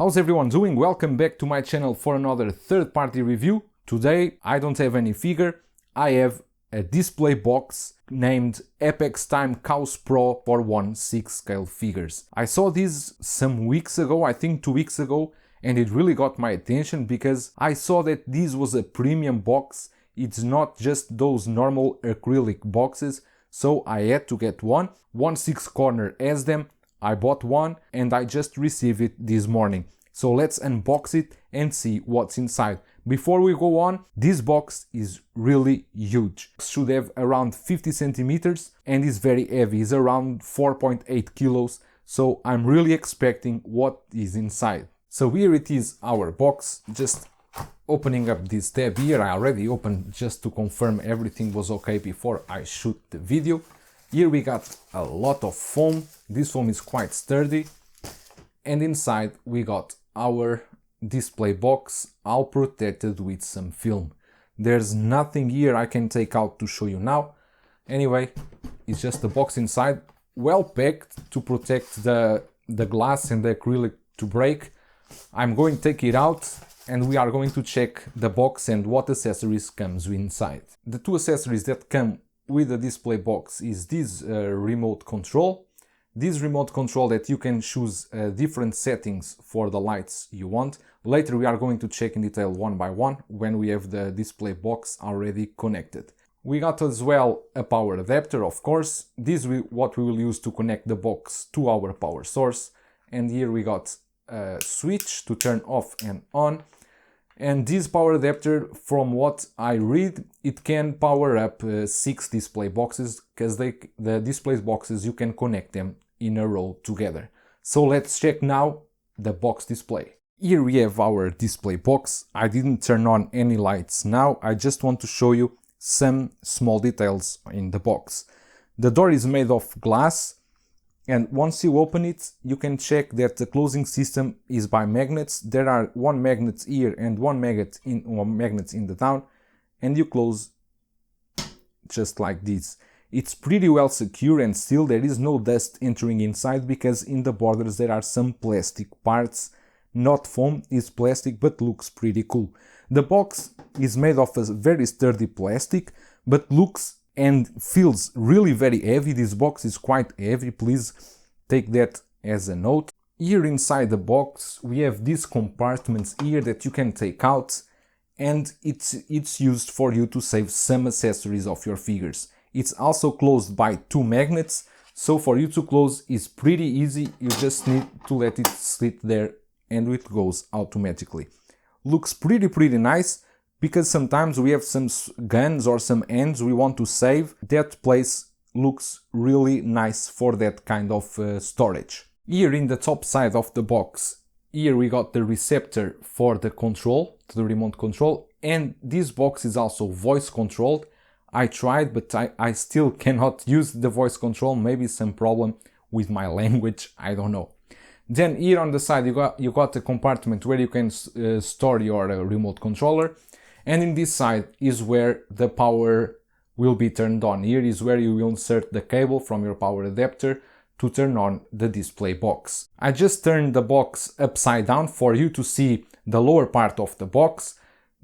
How's everyone doing? Welcome back to my channel for another third-party review. Today I don't have any figure, I have a display box named Apextime Chaos Pro for 1/6 scale figures. I saw these some weeks ago, I think 2 weeks ago, and it really got my attention because I saw that this was a premium box. It's not just those normal acrylic boxes, so I had to get one. 1/6 corner has them. I bought one and I just received it this morning. So let's unbox it and see what's inside. Before we go on, this box is really huge. It should have around 50 centimeters and is very heavy. It's around 4.8 kilos. So I'm really expecting what is inside. So here it is, our box. Just opening up this tab here. I already opened just to confirm everything was okay before I shoot the video. Here we got a lot of foam. This foam is quite sturdy. And inside we got our display box, all protected with some film. There's nothing here I can take out to show you now. Anyway, it's just the box inside, well packed to protect the glass and the acrylic to break. I'm going to take it out and we are going to check the box and what accessories comes inside. The two accessories that come with the display box is this remote control. This remote control that you can choose different settings for the lights you want. Later we are going to check in detail one by one when we have the display box already connected. We got as well a power adapter, of course. This is what we will use to connect the box to our power source. And here we got a switch to turn off and on. And this power adapter, from what I read, it can power up 6 display boxes, because the display boxes you can connect them in a row together. So let's check now the box display. Here we have our display box. I didn't turn on any lights now, I just want to show you some small details in the box. The door is made of glass, and once you open it, you can check that the closing system is by magnets. There are one magnet here and one magnet in the down, and you close just like this. It's pretty well secure and still there is no dust entering inside because in the borders there are some plastic parts. Not foam, it's plastic, but looks pretty cool. The box is made of a very sturdy plastic, but looks and feels really very heavy. This box is quite heavy, please take that as a note. Here inside the box we have these compartments here that you can take out, and it's used for you to save some accessories of your figures. It's also closed by 2 magnets, so for you to close is pretty easy. You just need to let it sit there and it goes automatically. Looks pretty nice, because sometimes we have some guns or some ends we want to save. That place looks really nice for that kind of storage. Here in the top side of the box, here we got the receptor for the control, the remote control, and this box is also voice controlled. I tried, but I still cannot use the voice control. Maybe some problem with my language, I don't know. Then here on the side you got a compartment where you can store your remote controller. And in this side is where the power will be turned on. Here is where you will insert the cable from your power adapter to turn on the display box. I just turned the box upside down for you to see the lower part of the box.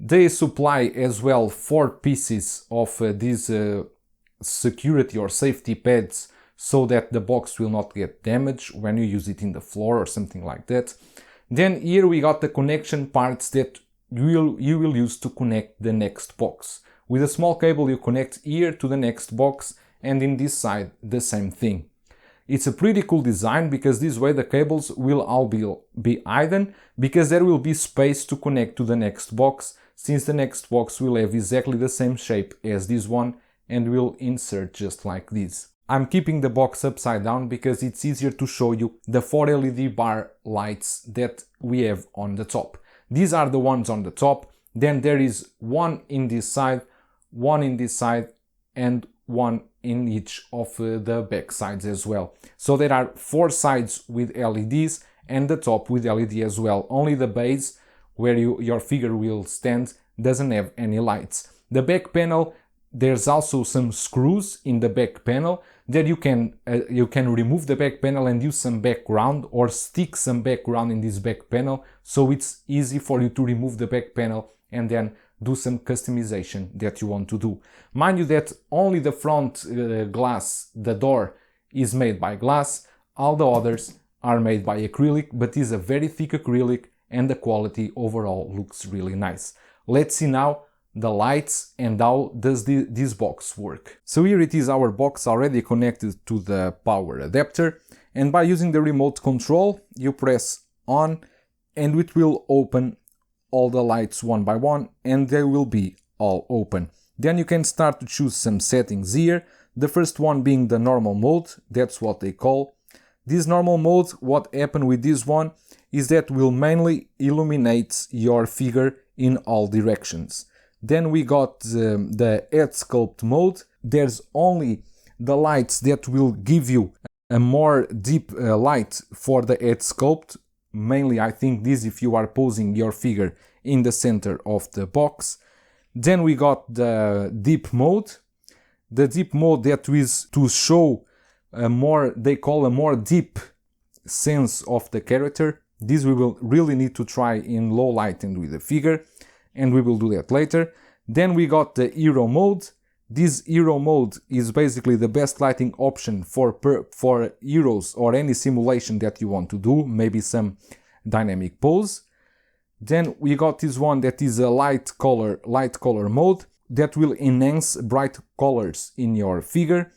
They supply as well 4 pieces of these security or safety pads so that the box will not get damaged when you use it in the floor or something like that. Then here we got the connection parts that you will use to connect the next box. With a small cable you connect here to the next box, and in this side the same thing. It's a pretty cool design because this way the cables will all be hidden, because there will be space to connect to the next box, since the next box will have exactly the same shape as this one and will insert just like this. I'm keeping the box upside down because it's easier to show you the 4 LED bar lights that we have on the top. These are the ones on the top, then there is one in this side, one in this side, and one in each of the back sides as well. So there are 4 sides with LEDs and the top with LED as well. Only the base, where your figure will stand, doesn't have any lights. The back panel, there's also some screws in the back panel. Then you can remove the back panel and use some background or stick some background in this back panel, so it's easy for you to remove the back panel and then do some customization that you want to do. Mind you that only the front glass, the door, is made by glass. All the others are made by acrylic, but is a very thick acrylic, and the quality overall looks really nice. Let's see now the lights and how does this box work. So here it is, our box already connected to the power adapter, and by using the remote control you press on and it will open all the lights one by one, and they will be all open. Then you can start to choose some settings here, the first one being the normal mode, that's what they call. This normal mode, what happened with this one is that will mainly illuminate your figure in all directions. Then we got the head sculpt mode. There's only the lights that will give you a more deep light for the head sculpt. Mainly I think this if you are posing your figure in the center of the box. Then we got the deep mode. The deep mode that is to show they call a more deep sense of the character. This we will really need to try in low light and with the figure, and we will do that later. Then we got the hero mode. This hero mode is basically the best lighting option for heroes or any simulation that you want to do, maybe some dynamic pose. Then we got this one that is a light color mode that will enhance bright colors in your figure.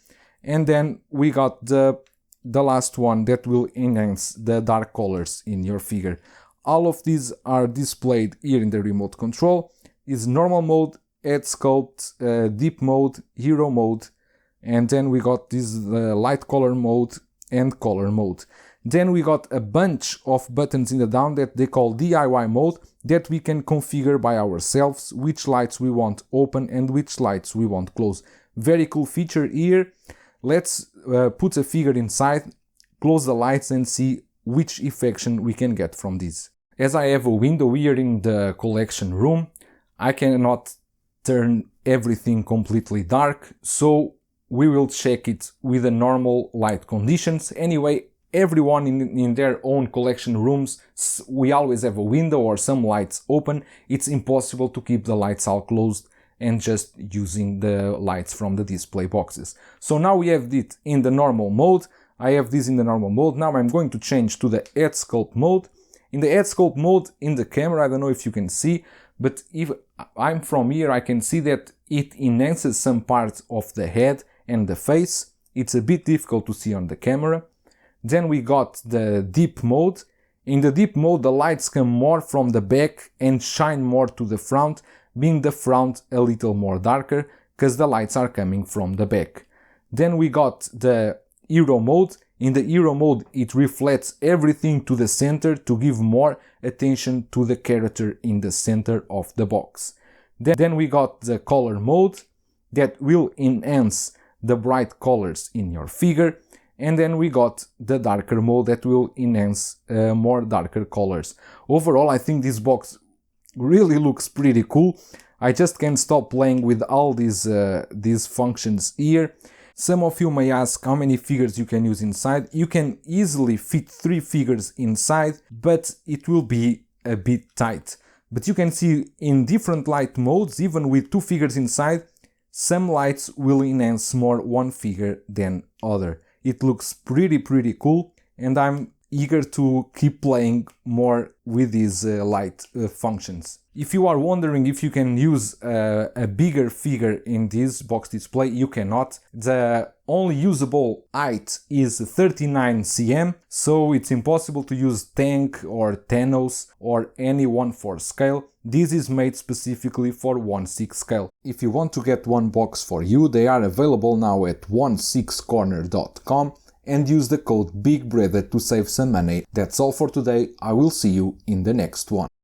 And then we got the last one that will enhance the dark colors in your figure. All of these are displayed here in the remote control. Is normal mode, head sculpt, deep mode, hero mode, and then we got this light color mode and color mode. Then we got a bunch of buttons in the down that they call DIY mode, that we can configure by ourselves which lights we want open and which lights we want close. Very cool feature here. Let's put a figure inside, close the lights and see which effection we can get from this. As I have a window here in the collection room, I cannot turn everything completely dark, so we will check it with the normal light conditions. Anyway, everyone in their own collection rooms, we always have a window or some lights open. It's impossible to keep the lights all closed and just using the lights from the display boxes. So now we have it in the normal mode. I have this in the normal mode. Now I'm going to change to the head sculpt mode. In the head sculpt mode, in the camera, I don't know if you can see, but if I'm from here, I can see that it enhances some parts of the head and the face. It's a bit difficult to see on the camera. Then we got the deep mode. In the deep mode, the lights come more from the back and shine more to the front, being the front a little more darker because the lights are coming from the back. Then we got the hero mode. In the hero mode, it reflects everything to the center to give more attention to the character in the center of the box. Then we got the color mode that will enhance the bright colors in your figure. And then we got the darker mode that will enhance more darker colors. Overall, I think this box really looks pretty cool. I just can't stop playing with all these functions here. Some of you may ask how many figures you can use inside. You can easily fit 3 figures inside, but it will be a bit tight. But you can see in different light modes, even with 2 figures inside, some lights will enhance more one figure than other. It looks pretty cool, and I'm eager to keep playing more with these light functions. If you are wondering if you can use a bigger figure in this box display, you cannot. The only usable height is 39 cm, so it's impossible to use tank or Thanos or any 1/4 scale. This is made specifically for 1/6 scale. If you want to get one box for you, they are available now at 16corner.com. and use the code BIGBROTHER to save some money. That's all for today. I will see you in the next one.